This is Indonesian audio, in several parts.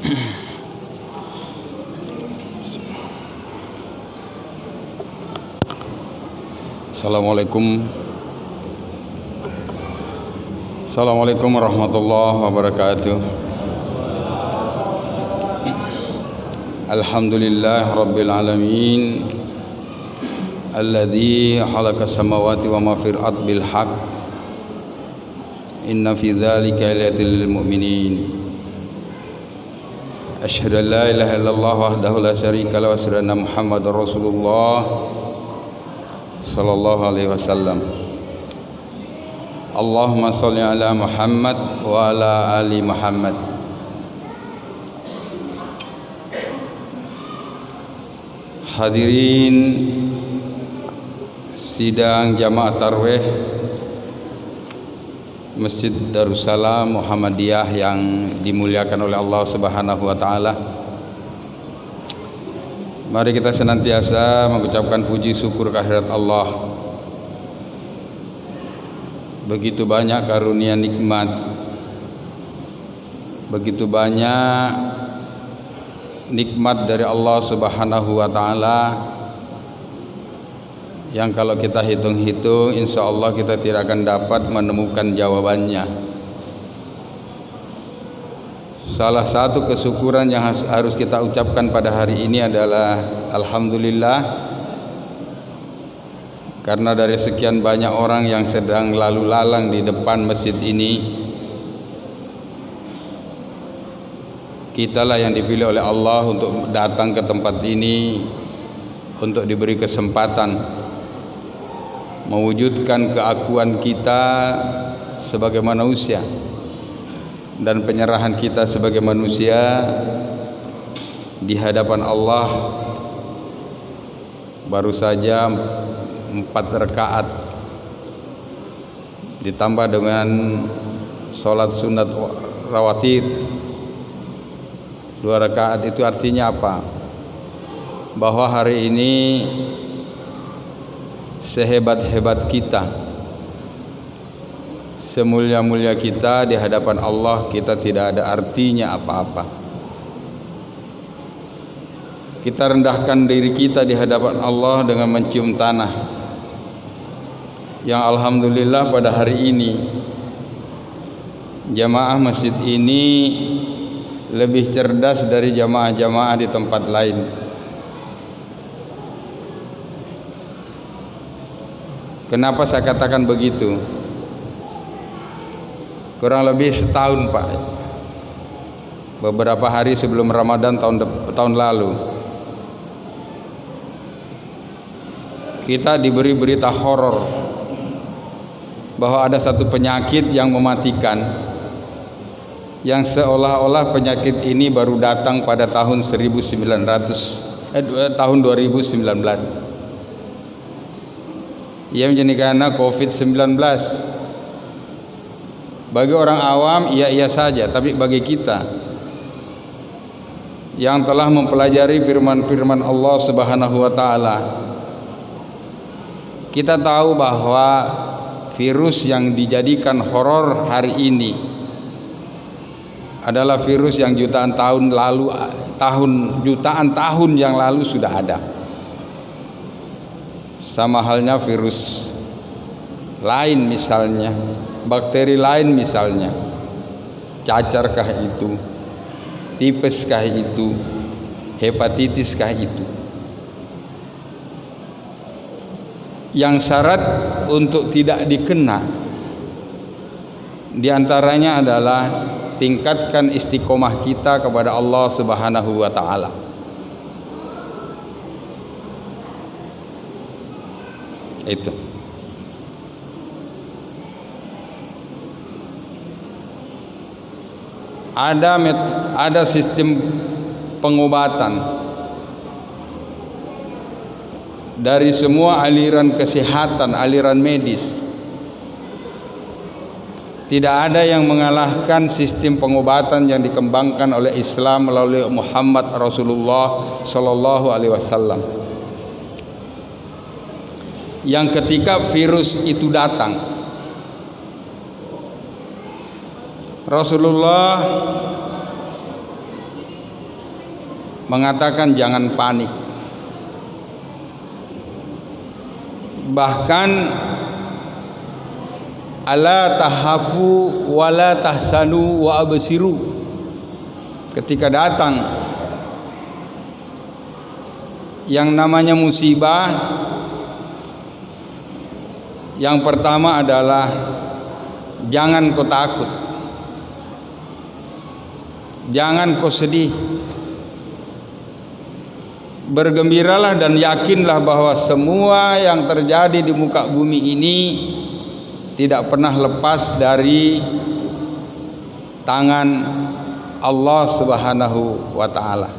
Assalamualaikum warahmatullahi wabarakatuh. Alhamdulillah rabbil alamin alladzi khalaqa samawati wa ma fil ardi bil haqq inna fi dzalika laayatin lil mu'minin. Asyhadu an la ilaha illallah wahdahu la syarika lahu wa asyhadu anna Muhammadar Rasulullah sallallahu alaihi wasallam. Allahumma shalli ala Muhammad wa ala ali Muhammad. Hadirin sidang jamaah tarwih Masjid Darussalam Muhammadiyah yang dimuliakan oleh Allah Subhanahu wa taala. Mari kita senantiasa mengucapkan puji syukur kehadirat Allah. Begitu banyak karunia nikmat, begitu banyak nikmat dari Allah Subhanahu wa taala yang kalau kita hitung-hitung insya Allah kita tidak akan dapat menemukan jawabannya. Salah satu kesyukuran yang harus kita ucapkan pada hari ini adalah alhamdulillah, karena dari sekian banyak orang yang sedang lalu lalang di depan masjid ini, kitalah yang dipilih oleh Allah untuk datang ke tempat ini, untuk diberi kesempatan mewujudkan keakuan kita sebagai manusia dan penyerahan kita sebagai manusia di hadapan Allah. Baru saja 4 rakaat ditambah dengan sholat sunat rawatib 2 rakaat. Itu artinya apa? Bahwa hari ini sehebat-hebat kita, semulia-mulia kita di hadapan Allah, kita tidak ada artinya apa-apa. Kita rendahkan diri kita di hadapan Allah dengan mencium tanah, yang alhamdulillah pada hari ini jamaah masjid ini lebih cerdas dari jamaah-jamaah di tempat lain. Kenapa saya katakan begitu? Kurang lebih setahun Pak, beberapa hari sebelum Ramadan tahun lalu, kita diberi berita horor bahwa ada satu penyakit yang mematikan, yang seolah-olah penyakit ini baru datang pada tahun 2019. Ia menjadikan COVID-19. Bagi orang awam iya saja, tapi bagi kita yang telah mempelajari firman-firman Allah Subhanahu wa taala, kita tahu bahwa virus yang dijadikan horor hari ini adalah virus yang jutaan tahun yang lalu sudah ada. Sama halnya virus lain misalnya, bakteri lain misalnya, cacarkah itu, tipeskah itu, hepatitiskah itu. Yang syarat untuk tidak dikena diantaranya adalah tingkatkan istiqomah kita kepada Allah Subhanahu wa taala. Itu. Ada sistem pengobatan dari semua aliran kesehatan, aliran medis. Tidak ada yang mengalahkan sistem pengobatan yang dikembangkan oleh Islam melalui Muhammad Rasulullah sallallahu alaihi wasallam. Yang ketika virus itu datang, Rasulullah mengatakan jangan panik. Bahkan ala tahafu wala tahsanu wa absiru. Ketika datang yang namanya musibah, yang pertama adalah jangan kau takut, jangan kau sedih, bergembiralah dan yakinlah bahwa semua yang terjadi di muka bumi ini tidak pernah lepas dari tangan Allah Subhanahu wa taala.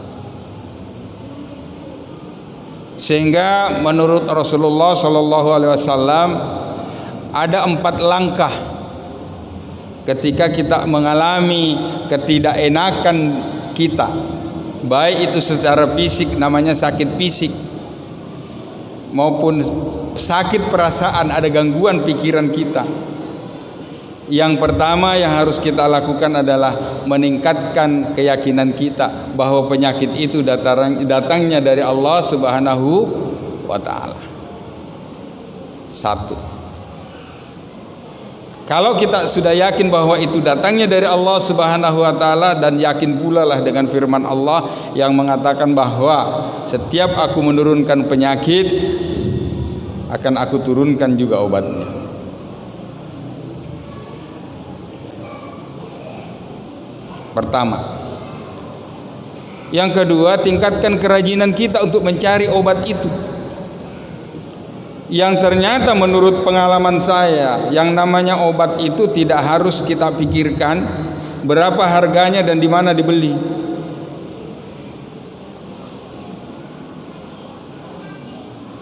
Sehingga menurut Rasulullah sallallahu alaihi wasallam ada 4 langkah ketika kita mengalami ketidakenakan kita, baik itu secara fisik, namanya sakit fisik, maupun sakit perasaan, ada gangguan pikiran kita. Yang pertama yang harus kita lakukan adalah meningkatkan keyakinan kita bahwa penyakit itu datangnya dari Allah Subhanahu wa taala. 1. Kalau kita sudah yakin bahwa itu datangnya dari Allah Subhanahu wa taala, dan yakin pula lah dengan firman Allah yang mengatakan bahwa setiap aku menurunkan penyakit akan aku turunkan juga obatnya. Pertama. Yang kedua, tingkatkan kerajinan kita untuk mencari obat itu. Yang ternyata menurut pengalaman saya, yang namanya obat itu tidak harus kita pikirkan berapa harganya dan di mana dibeli.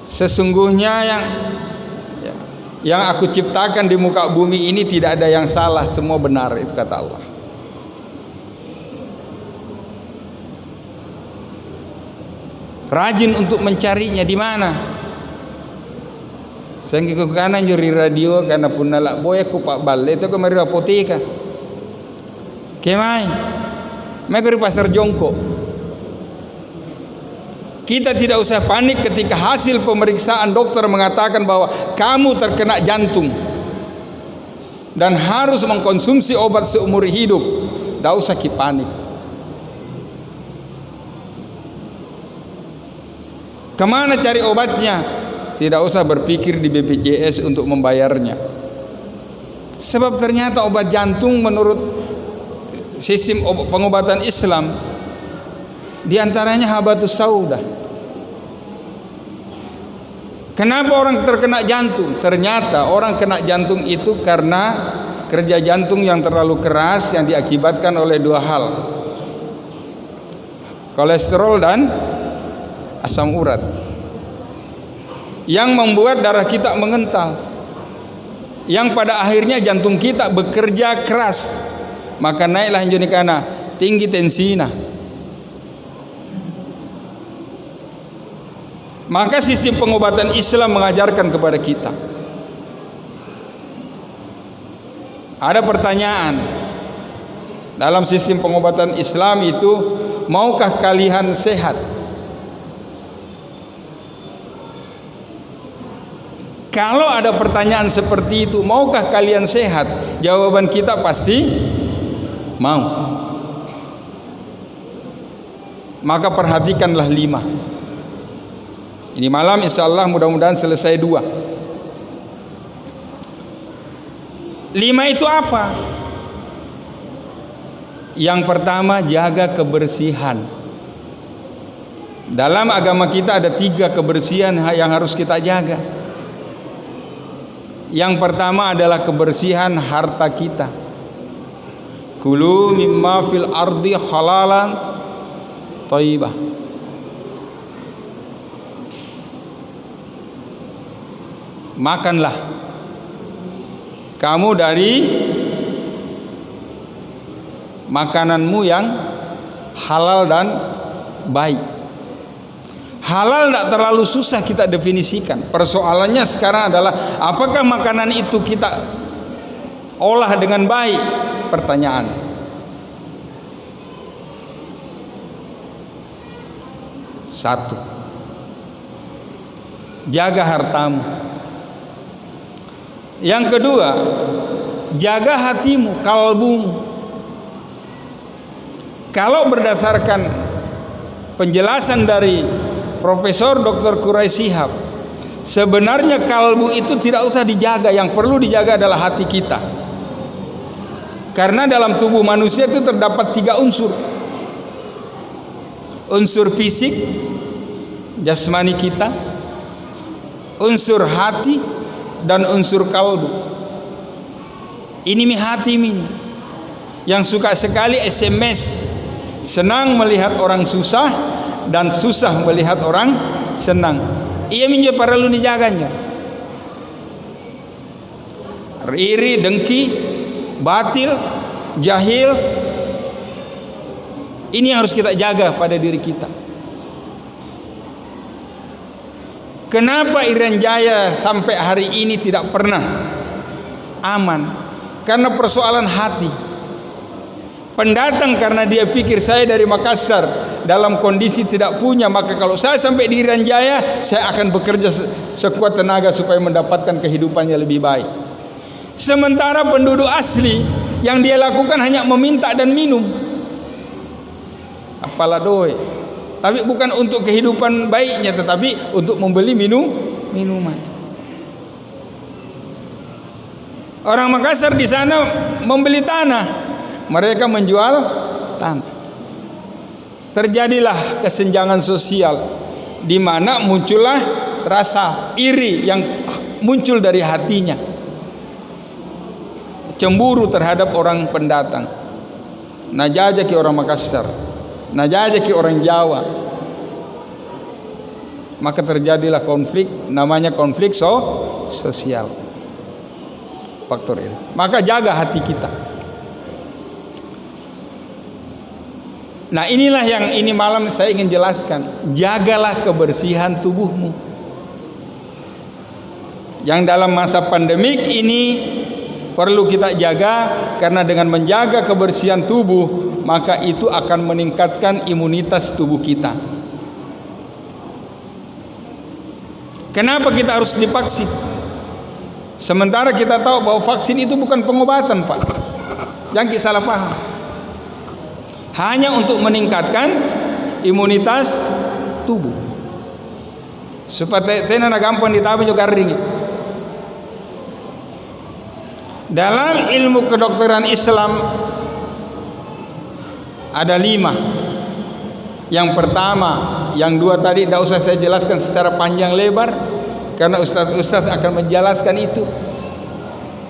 Sesungguhnya yang aku ciptakan di muka bumi ini tidak ada yang salah, semua benar, itu kata Allah. Rajin untuk mencarinya di mana. Sangki ke kanan juri radio karena pun nalak boy aku pak bal itu ke mari apotika. Kemai? Mereka di pasar Jongkok. Kita tidak usah panik ketika hasil pemeriksaan dokter mengatakan bahwa kamu terkena jantung dan harus mengkonsumsi obat seumur hidup. Tidak usah panik. Kemana cari obatnya? Tidak usah berpikir di BPJS untuk membayarnya. Sebab ternyata obat jantung menurut sistem pengobatan Islam diantaranya habatus sauda. Kenapa orang terkena jantung? Ternyata orang kena jantung itu karena kerja jantung yang terlalu keras yang diakibatkan oleh 2 hal. Kolesterol dan asam urat yang membuat darah kita mengental, yang pada akhirnya jantung kita bekerja keras, maka naiklah injonikana tinggi tensina. Maka sistem pengobatan Islam mengajarkan kepada kita. Ada pertanyaan dalam sistem pengobatan Islam itu, maukah kalian sehat? Kalau ada pertanyaan seperti itu, maukah kalian sehat? Jawaban kita pasti mau. Maka perhatikanlah 5. Ini malam insya Allah mudah-mudahan selesai 2. 5 itu apa? Yang pertama, jaga kebersihan. Dalam agama kita ada 3 kebersihan yang harus kita jaga. Yang pertama adalah kebersihan harta kita. Kulu mimma fil ardi halalan thayyibah. Makanlah kamu dari makananmu yang halal dan baik. Halal tidak terlalu susah kita definisikan. Persoalannya sekarang adalah apakah makanan itu kita olah dengan baik? Pertanyaan. Satu, jaga hartamu. Yang kedua, jaga hatimu, kalbumu. Kalau berdasarkan penjelasan dari Profesor Dr. Quraisy Shihab, sebenarnya kalbu itu tidak usah dijaga, yang perlu dijaga adalah hati kita. Karena dalam tubuh manusia itu terdapat 3 unsur. Unsur fisik, jasmani kita, unsur hati, dan unsur kalbu. Ini hati ini yang suka sekali SMS, senang melihat orang susah dan susah melihat orang senang. Ia minjo perlu dijaganya. Iri, dengki, batil, jahil, ini harus kita jaga pada diri kita. Kenapa Irian Jaya sampai hari ini tidak pernah aman? Karena persoalan hati. Pendatang karena dia pikir saya dari Makassar dalam kondisi tidak punya, maka kalau saya sampai di Irian Jaya, saya akan bekerja sekuat tenaga supaya mendapatkan kehidupannya lebih baik. Sementara penduduk asli yang dia lakukan hanya meminta dan minum. Apalah doy. Tapi bukan untuk kehidupan baiknya, tetapi untuk membeli minuman. Orang Makassar di sana membeli tanah, mereka menjual tanah. Terjadilah kesenjangan sosial, di mana muncullah rasa iri yang muncul dari hatinya, cemburu terhadap orang pendatang. Najaja ki orang Makassar, najaja ki orang Jawa. Maka terjadilah konflik, namanya konflik sosial. Faktor ini. Maka jaga hati kita. Nah, inilah yang ini malam saya ingin jelaskan. Jagalah kebersihan tubuhmu. Yang dalam masa pandemik ini perlu kita jaga, karena dengan menjaga kebersihan tubuh, maka itu akan meningkatkan imunitas tubuh kita. Kenapa kita harus divaksin? Sementara kita tahu bahwa vaksin itu bukan pengobatan, Pak. Jangan salah paham. Hanya untuk meningkatkan imunitas tubuh. Supaya tenana gampang ditabi juga ring. Dalam ilmu kedokteran Islam ada 5. Yang pertama, yang 2 tadi tidak usah saya jelaskan secara panjang lebar, karena ustaz akan menjelaskan itu.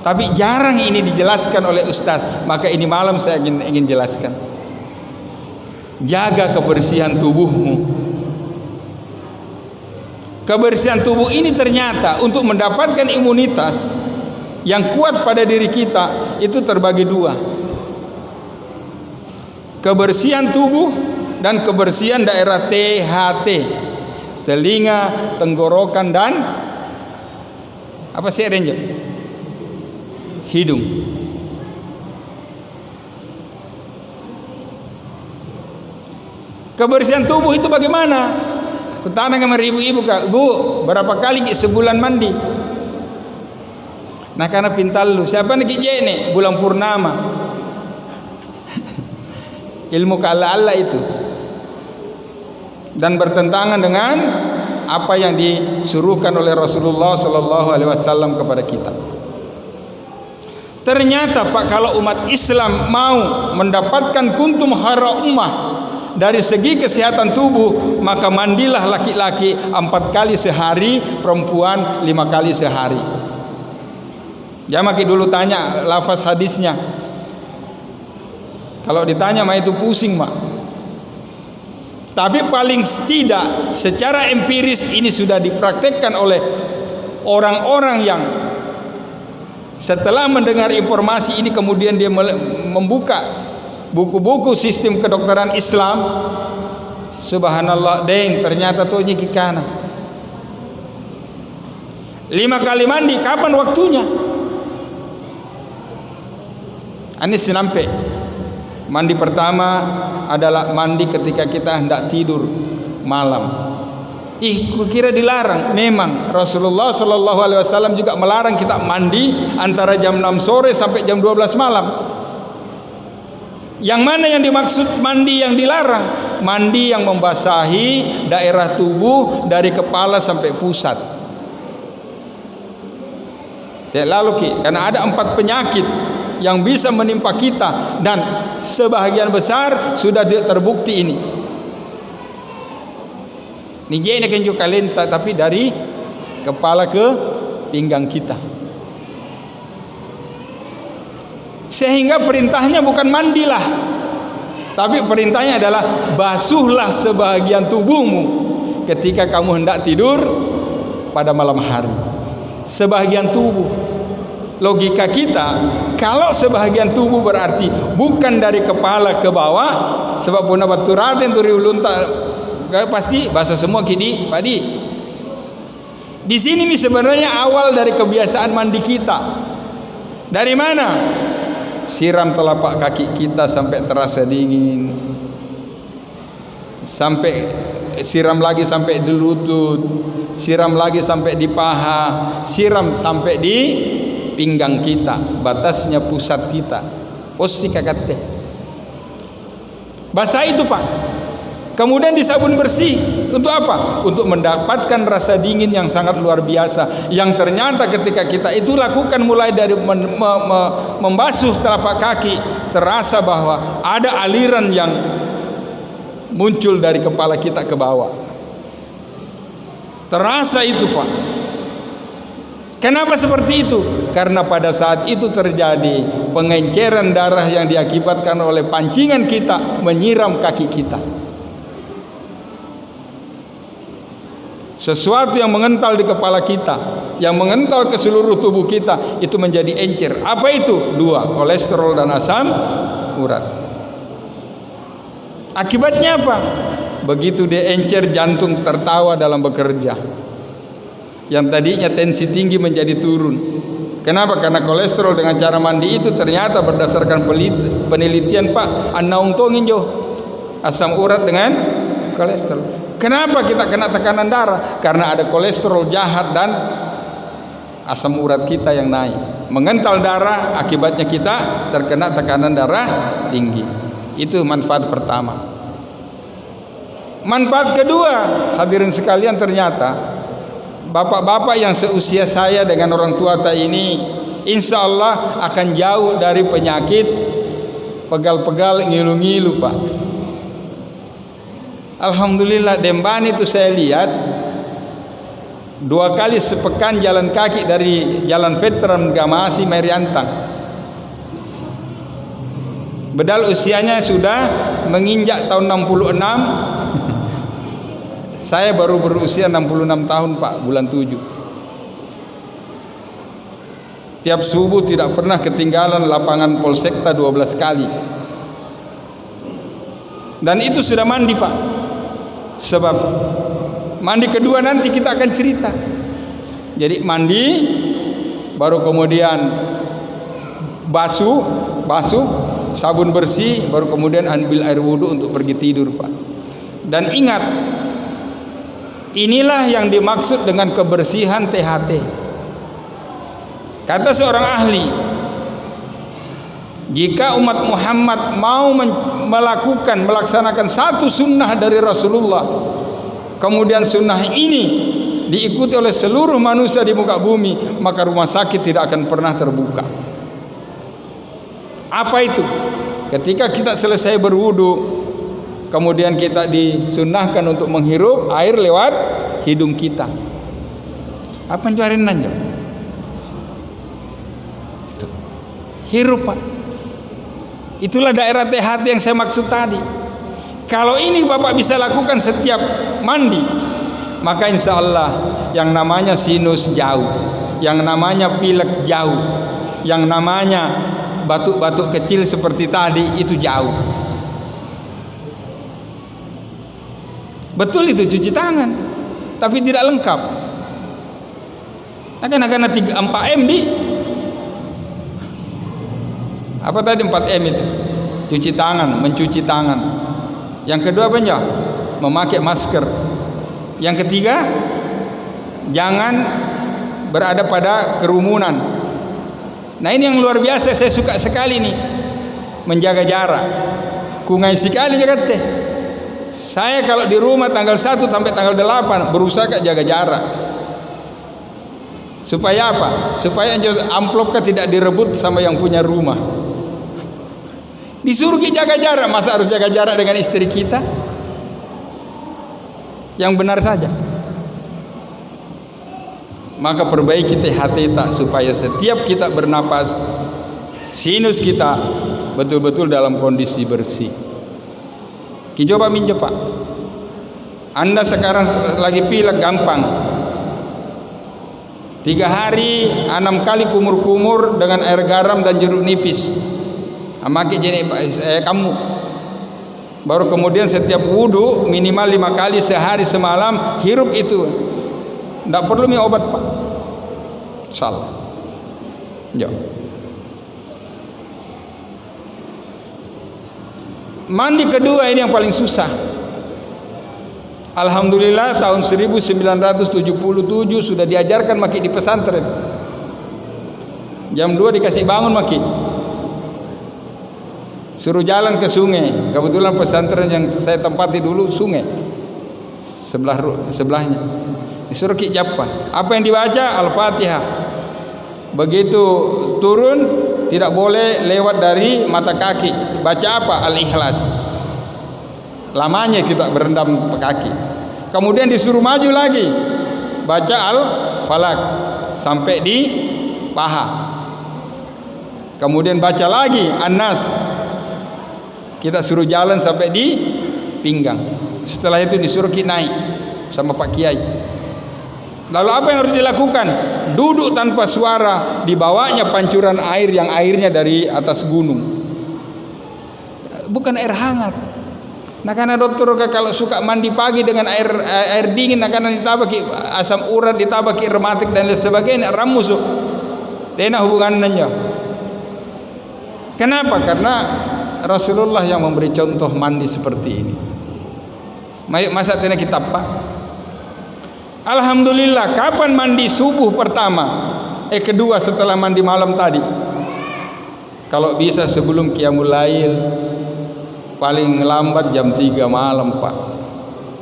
Tapi jarang ini dijelaskan oleh ustaz, maka ini malam saya ingin jelaskan. Jaga kebersihan tubuhmu. Kebersihan tubuh ini ternyata untuk mendapatkan imunitas yang kuat pada diri kita itu terbagi 2. Kebersihan tubuh dan kebersihan daerah THT, telinga, tenggorokan, dan apa sih Renjo? Hidung. Kebersihan tubuh itu bagaimana? Aku tanya sama ibu-ibu, Kak, Bu, berapa kali sebulan mandi? Nah, karena pintal lu, siapa nih nih bulan purnama? Ilmu keala-ala itu, dan bertentangan dengan apa yang disuruhkan oleh Rasulullah Sallallahu Alaihi Wasallam kepada kita. Ternyata Pak, kalau umat Islam mau mendapatkan kuntum khara ummah dari segi kesehatan tubuh, maka mandilah laki-laki 4 kali sehari, perempuan 5 kali sehari. Jangan dulu tanya lafaz hadisnya. Kalau ditanya mah itu pusing, Mak. Tapi paling tidak secara empiris ini sudah dipraktekkan oleh orang-orang yang setelah mendengar informasi ini kemudian dia membuka buku-buku sistem kedokteran Islam. Subhanallah, deng, ternyata tuh nyikikana 5 kali mandi, kapan waktunya? Ini sinampe. Mandi pertama adalah mandi ketika kita hendak tidur. malam. Kukira dilarang. Memang Rasulullah Shallallahu Alaihi Wasallam juga melarang kita mandi antara jam 6 sore sampai jam 12 malam. Yang mana yang dimaksud mandi yang dilarang? Mandi yang membasahi daerah tubuh dari kepala sampai pusat. Lalu karena ada 4 penyakit yang bisa menimpa kita dan sebahagian besar sudah terbukti ini. Ini kan juga kalenta, tapi dari kepala ke pinggang kita. Sehingga perintahnya bukan mandilah, tapi perintahnya adalah basuhlah sebahagian tubuhmu ketika kamu hendak tidur pada malam hari. Sebahagian tubuh. Logika kita, kalau sebahagian tubuh berarti bukan dari kepala ke bawah, sebab puna baturaten turi ulunta pasti bahasa semua kini padi. Di sini sebenarnya awal dari kebiasaan mandi kita. Dari mana? Siram telapak kaki kita sampai terasa dingin, sampai siram lagi sampai di lutut, siram lagi sampai di paha, siram sampai di pinggang kita, batasnya pusat kita. Posisi kakate. Basah itu Pak. Kemudian disabun bersih. Untuk apa? Untuk mendapatkan rasa dingin yang sangat luar biasa. Yang ternyata ketika kita itu lakukan mulai dari membasuh telapak kaki, terasa bahwa ada aliran yang muncul dari kepala kita ke bawah. Terasa itu Pak. Kenapa seperti itu? Karena pada saat itu terjadi pengenceran darah yang diakibatkan oleh pancingan kita menyiram kaki kita. Sesuatu yang mengental di kepala kita, yang mengental ke seluruh tubuh kita, itu menjadi encer. Apa itu? 2, kolesterol dan asam urat. Akibatnya apa? Begitu dia encer, jantung tertawa dalam bekerja. Yang tadinya tensi tinggi menjadi turun. Kenapa? Karena kolesterol dengan cara mandi itu ternyata berdasarkan penelitian Pak, anaungtongin jo asam urat dengan kolesterol. Kenapa kita kena tekanan darah? Karena ada kolesterol jahat dan asam urat kita yang naik, mengental darah, akibatnya kita terkena tekanan darah tinggi. Itu manfaat pertama. Manfaat kedua, hadirin sekalian, ternyata bapak-bapak yang seusia saya dengan orang tua ini, insya Allah akan jauh dari penyakit pegal-pegal, ngilu-ngilu Pak. Alhamdulillah, Dembani itu saya lihat 2 kali sepekan jalan kaki dari Jalan Veteran Gamasi Meriantang. Bedal usianya sudah menginjak tahun 66. Saya baru berusia 66 tahun Pak, bulan 7. Tiap subuh tidak pernah ketinggalan lapangan Polsekta 12 kali. Dan itu sudah mandi Pak. Sebab mandi kedua nanti kita akan cerita. Jadi mandi, baru kemudian basuh, sabun bersih, baru kemudian ambil air wudhu untuk pergi tidur Pak. Dan ingat, inilah yang dimaksud dengan kebersihan THT. Kata seorang ahli, jika umat Muhammad mau melaksanakan satu sunnah dari Rasulullah, kemudian sunnah ini diikuti oleh seluruh manusia di muka bumi, maka rumah sakit tidak akan pernah terbuka. Apa itu? Ketika kita selesai berwudu, kemudian kita disunnahkan untuk menghirup air lewat hidung kita. Apa yang cari nanya? Hirup Pak. Itulah daerah THT yang saya maksud tadi. Kalau ini Bapak bisa lakukan setiap mandi, maka insya Allah yang namanya sinus jauh, yang namanya pilek jauh, yang namanya batuk-batuk kecil seperti tadi itu jauh. Betul itu cuci tangan, tapi tidak lengkap. Akan 4M di apa tadi 4M itu? Cuci tangan, mencuci tangan. Yang kedua apa ya? memakai masker. Yang ketiga, jangan berada pada kerumunan. Nah, ini yang luar biasa, saya suka sekali nih, menjaga jarak. Kungai sekali jaga teh. Saya kalau di rumah tanggal 1 sampai tanggal 8 berusaha jaga jarak. Supaya apa? Supaya amplopnya tidak direbut sama yang punya rumah. Disuruh kita jaga jarak, masa harus jaga jarak dengan istri kita? Yang benar saja. Maka perbaiki THT supaya setiap kita bernapas, sinus kita betul-betul dalam kondisi bersih. Coba minjem Pak. Anda sekarang lagi pilek gampang. 3 hari 6 kali kumur-kumur dengan air garam dan jeruk nipis. Amaki jenis kamu. Baru kemudian setiap wudu minimal 5 kali sehari semalam hirup itu. Tidak perlu minum obat Pak. Salah. Ya. Mandi kedua ini yang paling susah. Alhamdulillah tahun 1977 sudah diajarkan maki di pesantren. Jam 2 dikasih bangun maki. Suruh jalan ke sungai. Kebetulan pesantren yang saya tempati dulu sungai. Sebelahnya. Disuruh ki japa. Apa yang dibaca? Al-Fatihah. Begitu turun tidak boleh lewat dari mata kaki. Baca apa? Al-Ikhlas. Lamanya kita berendam kaki. Kemudian disuruh maju lagi, baca Al-Falaq sampai di paha. Kemudian baca lagi An-Nas. Kita suruh jalan sampai di pinggang. Setelah itu disuruh kita naik sama Pak Kiai. Lalu apa yang harus dilakukan? Duduk tanpa suara, dibawanya pancuran air yang airnya dari atas gunung. Bukan air hangat. Nah, karena dokter kalau suka mandi pagi dengan air dingin, nah karena ditabaki asam urat, ditabaki rematik dan lain sebagainya, ramus. Tena hubungannya. Kenapa? Karena Rasulullah yang memberi contoh mandi seperti ini. Masa tena kitab Pak? Alhamdulillah, kapan mandi subuh pertama? Kedua setelah mandi malam tadi. Kalau bisa sebelum qiyamul lail. Paling lambat jam 3 malam Pak.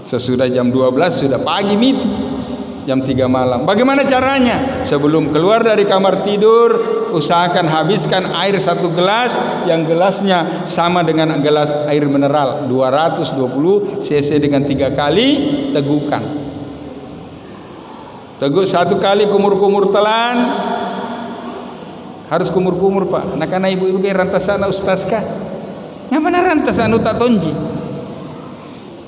Sesudah jam 12 sudah pagi itu. Jam 3 malam. Bagaimana caranya? Sebelum keluar dari kamar tidur, usahakan habiskan air 1 gelas, yang gelasnya sama dengan gelas air mineral 220 cc dengan 3 kali tegukan. Teguk 1 kali kumur-kumur telan. Harus kumur-kumur Pak. Nah karena ibu-ibu kayak rantasana ustaz kah? Mana rantas anu tak tonji?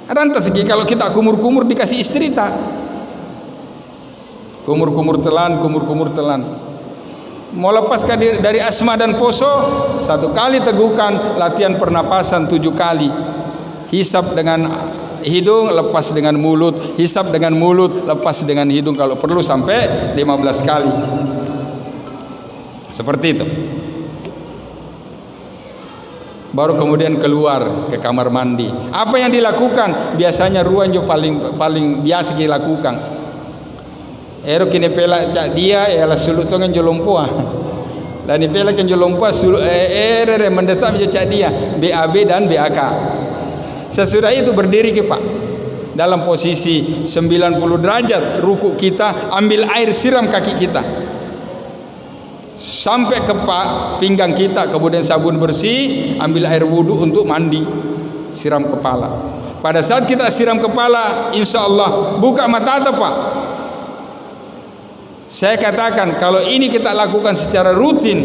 Rantas lagi kalau kita kumur-kumur dikasih istri tak? Kumur-kumur telan, kumur-kumur telan. Mau lepaskan dari asma dan poso, 1 kali tegukan, latihan pernapasan 7 kali. Hisap dengan hidung, lepas dengan mulut. Hisap dengan mulut, lepas dengan hidung. Kalau perlu sampai 15 kali. Seperti itu. Baru kemudian keluar ke kamar mandi. Apa yang dilakukan? Biasanya ruang jo paling biasa dilakukan. Ero kini pela cak dia ialah sulut tongan jolompoa. Lah ni pela kan jolompoa sulut mendesak je cak dia BAB dan BAK. Sesudah itu berdiri ke Pak. Dalam posisi 90 derajat ruku kita, ambil air siram kaki kita. Sampai ke pinggang kita, kemudian sabun bersih, ambil air wudhu untuk mandi, siram kepala. Pada saat kita siram kepala, insya Allah buka mata atau Pak. Saya katakan kalau ini kita lakukan secara rutin,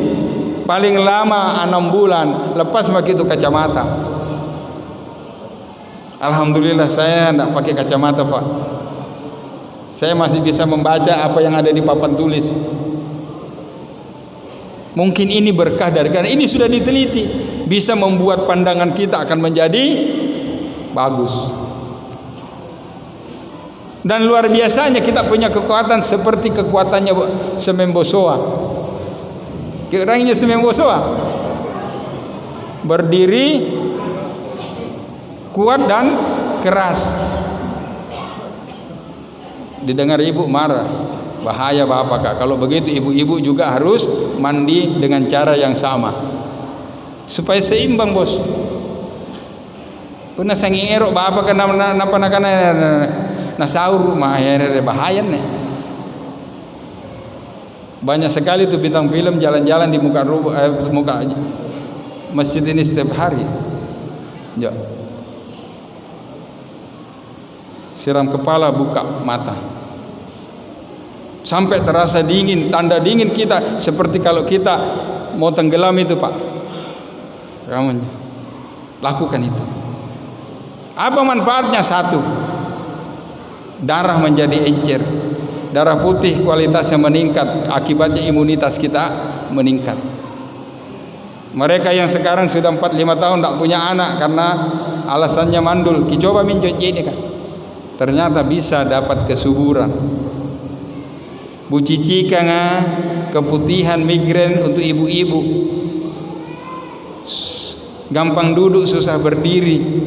paling lama 6 bulan, lepas pakai itu kacamata. Alhamdulillah saya tidak pakai kacamata Pak. Saya masih bisa membaca apa yang ada di papan tulis. Mungkin ini berkah dari karena ini sudah diteliti, bisa membuat pandangan kita akan menjadi bagus. Dan luar biasanya kita punya kekuatan seperti kekuatannya Semembosoa. Orangnya Semembosoa berdiri kuat dan keras. Didengar ibu marah, bahaya bapak kak. Kalau begitu ibu-ibu juga harus mandi dengan cara yang sama supaya seimbang bos. Kuna sangi erok bapak kena napa na sahur mah bahaya nih. Banyak sekali tuh bintang film jalan-jalan di muka masjid ini setiap hari. Ya. Siram kepala, buka mata. Sampai terasa dingin, tanda dingin kita seperti kalau kita mau tenggelam itu, Pak. Kamu lakukan itu. Apa manfaatnya? Satu, darah menjadi encer. Darah putih kualitasnya meningkat, akibatnya imunitas kita meningkat. Mereka yang sekarang sudah 4-5 tahun tidak punya anak karena alasannya mandul, coba minjot ini kan, ternyata bisa dapat kesuburan. Bu Cici kanga keputihan migrain untuk ibu-ibu, gampang duduk susah berdiri,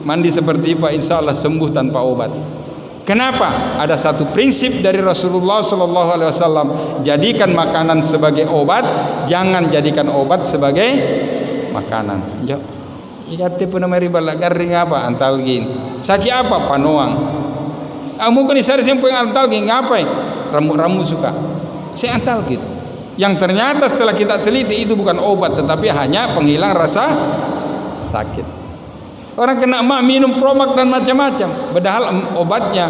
mandi seperti Pak, insya Allah sembuh tanpa obat. Kenapa? Ada satu prinsip dari Rasulullah Sallallahu Alaihi Wasallam: jadikan makanan sebagai obat, jangan jadikan obat sebagai makanan. Jo, ikati pun nama riba garing apa antalgin. Sakit apa? Panoang. Mungkin isari simpul yang antalgin ngapain? Ramu suka. Saya antalgin. Yang ternyata setelah kita teliti itu bukan obat, tetapi hanya penghilang rasa sakit. Orang kena mah minum Promak dan macam-macam. Padahal obatnya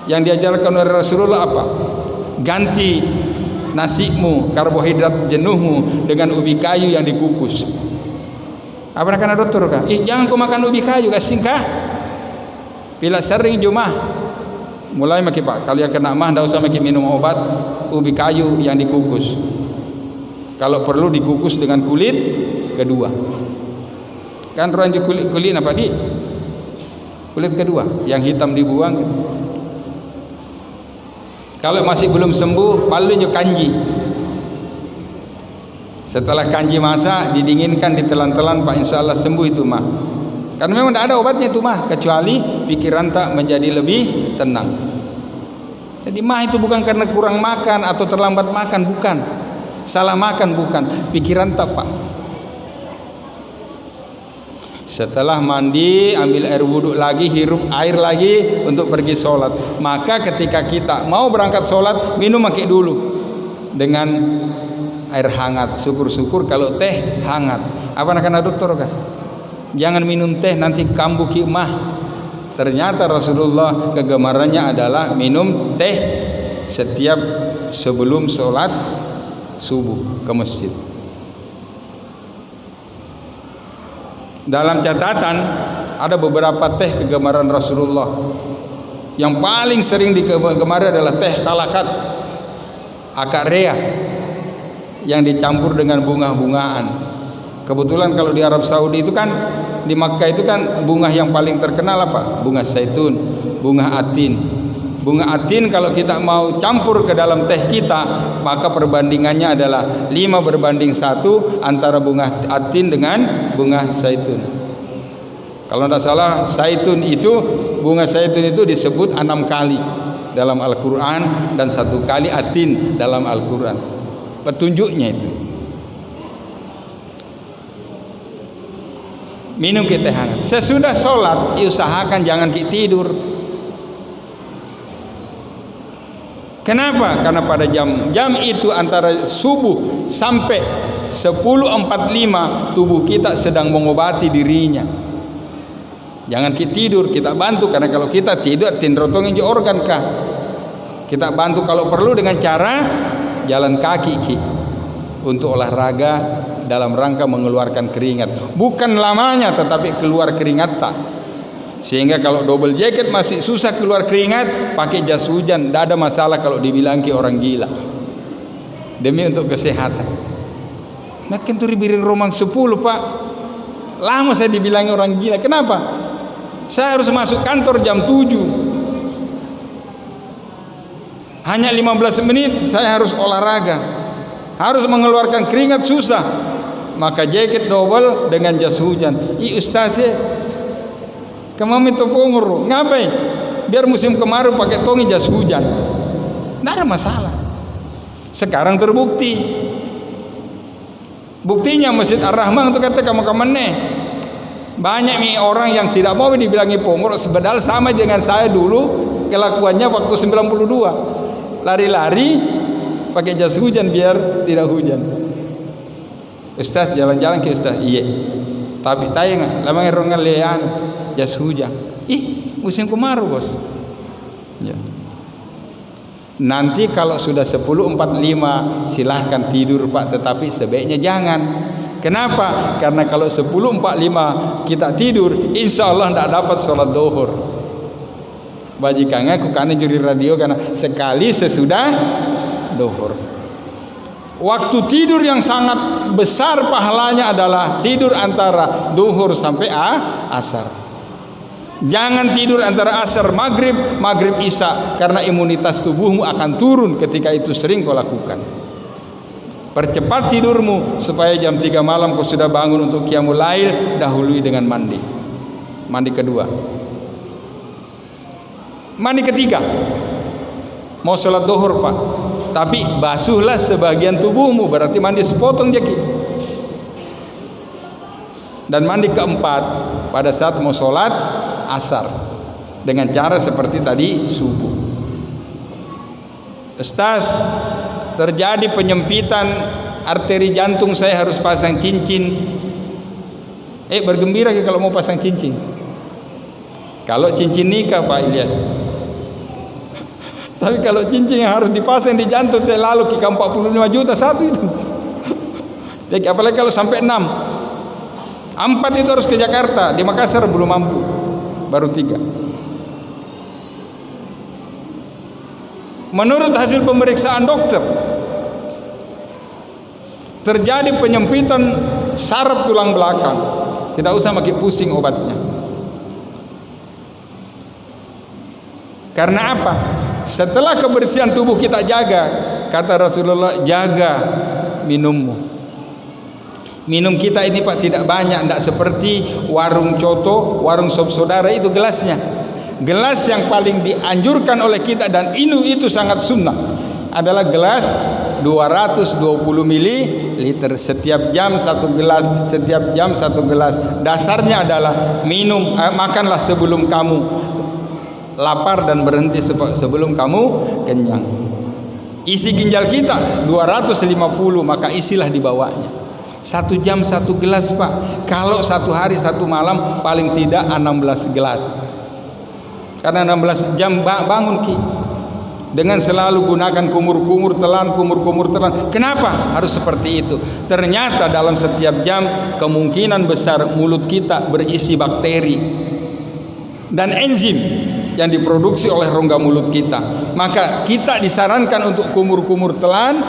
yang diajarkan oleh Rasulullah apa? Ganti nasimu, karbohidrat jenuhmu dengan ubi kayu yang dikukus. Apa kena dokter kah? Jangan kau makan ubi kayu, kasih kah? Bila sering jumah, mulai maki Pak. Kalian kena mah, tidak usah maki minum obat ubi kayu yang dikukus. Kalau perlu dikukus dengan kulit kedua. Kan ranju kulit apa di? Kulit kedua, yang hitam dibuang. Kalau masih belum sembuh, palunya kanji. Setelah kanji masak, didinginkan, ditelan-telan, Pak, insya Allah sembuh itu mah. Karena memang tidak ada obatnya itu mah, kecuali pikiran tak menjadi lebih tenang. Jadi mah itu bukan karena kurang makan atau terlambat makan, bukan. Salah makan, bukan. Pikiran tak, Pak. Setelah mandi, ambil air wudhu lagi, hirup air lagi untuk pergi sholat. Maka ketika kita mau berangkat sholat, minum pakai dulu dengan air hangat. Syukur-syukur kalau teh hangat. Apa nak kena dokter kah? Jangan minum teh nanti kambuh mah. Ternyata Rasulullah kegemarannya adalah minum teh setiap sebelum sholat subuh ke masjid. Dalam catatan ada beberapa teh kegemaran Rasulullah. Yang paling sering digemari adalah teh kalakat, akaria, yang dicampur dengan bunga-bungaan. Kebetulan kalau di Arab Saudi itu kan, di Makkah itu kan bunga yang paling terkenal apa? Bunga zaitun, bunga atin. Bunga atin kalau kita mau campur ke dalam teh kita, maka perbandingannya adalah 5:1 antara bunga atin dengan bunga zaitun. Kalau tidak salah, zaitun itu, bunga zaitun itu disebut 6 kali dalam Al-Quran dan 1 kali atin dalam Al-Quran. Petunjuknya itu. Minum teh hangat. Sesudah sholat, usahakan jangan tidur. Kenapa? Karena pada jam itu antara subuh sampai 10.45 tubuh kita sedang mengobati dirinya. Jangan kita tidur, kita bantu, karena kalau kita tidur tinrotongin di organ kah. Kita bantu kalau perlu dengan cara jalan kaki untuk olahraga dalam rangka mengeluarkan keringat. Bukan lamanya tetapi keluar keringat tak. Sehingga kalau double jacket masih susah keluar keringat, pakai jas hujan, tidak ada masalah kalau dibilang ke orang gila. Demi untuk kesehatan. Makin tuh biring romang 10 Pak. Lama saya dibilangi orang gila. Kenapa? Saya harus masuk kantor jam 7. Hanya 15 menit saya harus olahraga. Harus mengeluarkan keringat susah. Maka jaket double dengan jas hujan. Ustaz Kemami topongor, ngapain? Biar musim kemarau pakai tongi jas hujan. Tidak ada masalah. Sekarang terbukti. Buktinya Masjid Ar-Rahman itu kata kamu-kamu nih. Banyak nih orang yang tidak mau dibilangi pongor, sebenarnya sama dengan saya dulu kelakuannya waktu 92. Lari-lari pakai jas hujan biar tidak hujan. Ustaz jalan-jalan ke Ustaz, iya. Tapi tayang lama ngerongan lean jas hujan. Ih, musim kemarau, Bos. Ya. Nanti kalau sudah 10.45 silahkan tidur Pak, tetapi sebaiknya jangan. Kenapa? Karena kalau 10.45 kita tidur, insya Allah tidak dapat sholat duhur. Bajikannya kukane juri radio karena sekali sesudah duhur. Waktu tidur yang sangat besar pahalanya adalah tidur antara duhur sampai asar. Jangan tidur antara asar maghrib, maghrib isya, karena imunitas tubuhmu akan turun ketika itu sering kau lakukan. Percepat tidurmu supaya jam 3 malam kau sudah bangun untuk qiyamul lail, dahului dengan mandi. Mandi kedua. Mandi ketiga. Mau sholat duhur Pak, tapi basuhlah sebagian tubuhmu, berarti mandi sepotong jaki. Dan mandi keempat pada saat mau sholat asar dengan cara seperti tadi subuh. Ustaz, terjadi penyempitan arteri jantung, saya harus pasang cincin. Bergembira ya kalau mau pasang cincin. Kalau cincin nikah Pak Ilyas. Tapi kalau cincin yang harus dipasang di jantung lalu kika 45 juta satu itu. Jadi apalagi kalau sampai 6. 4 itu harus ke Jakarta, di Makassar belum mampu. Baru 3. Menurut hasil pemeriksaan dokter, terjadi penyempitan saraf tulang belakang. Tidak usah makin pusing obatnya. Karena apa? Setelah kebersihan tubuh kita jaga, kata Rasulullah, jaga minummu. Minum kita ini Pak tidak banyak, tidak seperti warung coto, warung sop saudara itu gelasnya. Gelas yang paling dianjurkan oleh kita dan itu sangat sunnah adalah gelas 220 ml, setiap jam 1 gelas, setiap jam 1 gelas. Dasarnya adalah minum, makanlah sebelum kamu lapar dan berhenti sebelum kamu kenyang. Isi ginjal kita 250, maka isilah di bawahnya. 1 jam 1 gelas Pak. Kalau 1 hari 1 malam paling tidak 16 gelas. Karena 16 jam bangun Ki. Dengan selalu gunakan kumur-kumur telan. Kenapa harus seperti itu? Ternyata dalam setiap jam kemungkinan besar mulut kita berisi bakteri dan enzim yang diproduksi oleh rongga mulut kita. Maka kita disarankan untuk kumur-kumur telan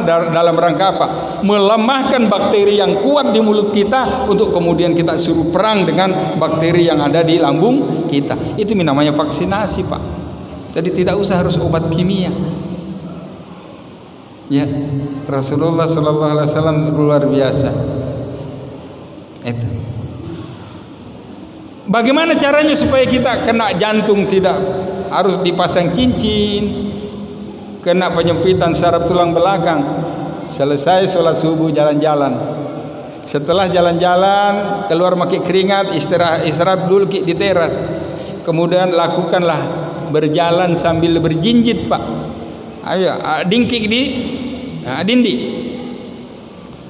dalam rangka apa? Melemahkan bakteri yang kuat di mulut kita untuk kemudian kita suruh perang dengan bakteri yang ada di lambung kita. Itu namanya vaksinasi Pak. Jadi tidak usah harus obat kimia. Ya, Rasulullah sallallahu alaihi wasallam luar biasa. Itu. Bagaimana caranya supaya kita kena jantung tidak harus dipasang cincin, kena penyempitan saraf tulang belakang? Selesai sholat subuh jalan-jalan. Setelah jalan-jalan keluar pakai keringat, istirahat dulu di teras. Kemudian lakukanlah berjalan sambil berjinjit Pak. Ayo dingkik di dindi.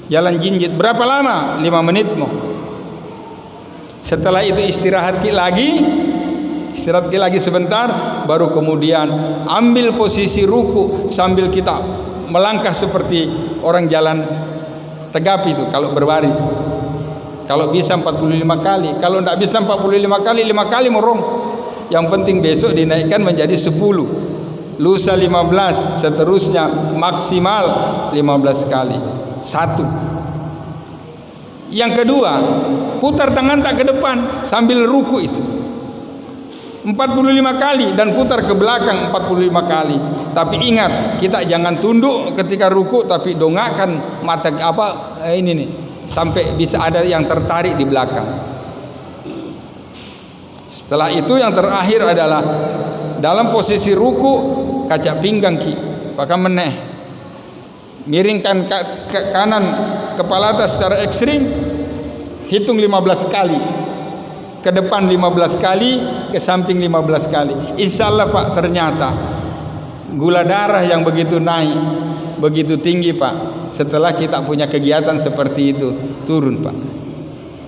Jalan jinjit berapa lama? 5 menit mau. Setelah itu istirahat lagi sebentar, baru kemudian ambil posisi ruku sambil kita melangkah seperti orang jalan tegap itu kalau berbaris. Kalau bisa 45 kali, kalau tidak bisa 45 kali, 5 kali merong. Yang penting besok dinaikkan menjadi 10, lusa 15, seterusnya maksimal 15 kali. 1. Yang kedua, putar tangan tak ke depan sambil ruku itu 45 kali dan putar ke belakang 45 kali. Tapi ingat, kita jangan tunduk ketika ruku, tapi dongakkan mata ini nih sampai bisa ada yang tertarik di belakang. Setelah itu yang terakhir adalah dalam posisi ruku kaca pinggang ki, maka meneh miringkan ke kanan kepala atas secara ekstrim, hitung 15 kali, ke depan 15 kali, ke samping 15 kali. Insya Allah Pak, ternyata gula darah yang begitu naik, begitu tinggi Pak, setelah kita punya kegiatan seperti itu turun Pak.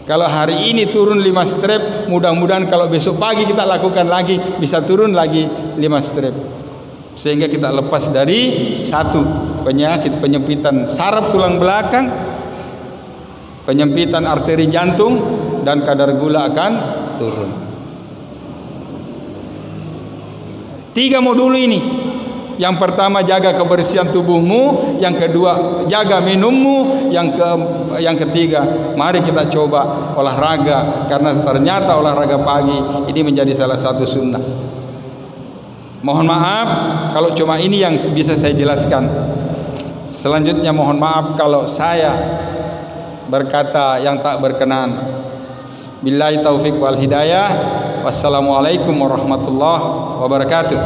Kalau hari ini turun 5 strep, mudah-mudahan kalau besok pagi kita lakukan lagi bisa turun lagi 5 strep, sehingga kita lepas dari satu penyakit penyempitan saraf tulang belakang, penyempitan arteri jantung, dan kadar gula akan turun. 3 modul ini. Yang pertama jaga kebersihan tubuhmu, yang kedua jaga minummu, yang ketiga mari kita coba olahraga, karena ternyata olahraga pagi ini menjadi salah satu sunnah. Mohon maaf kalau cuma ini yang bisa saya jelaskan. Selanjutnya mohon maaf kalau saya berkata yang tak berkenan. Billahi taufik wal hidayah. Wassalamualaikum warahmatullahi wabarakatuh.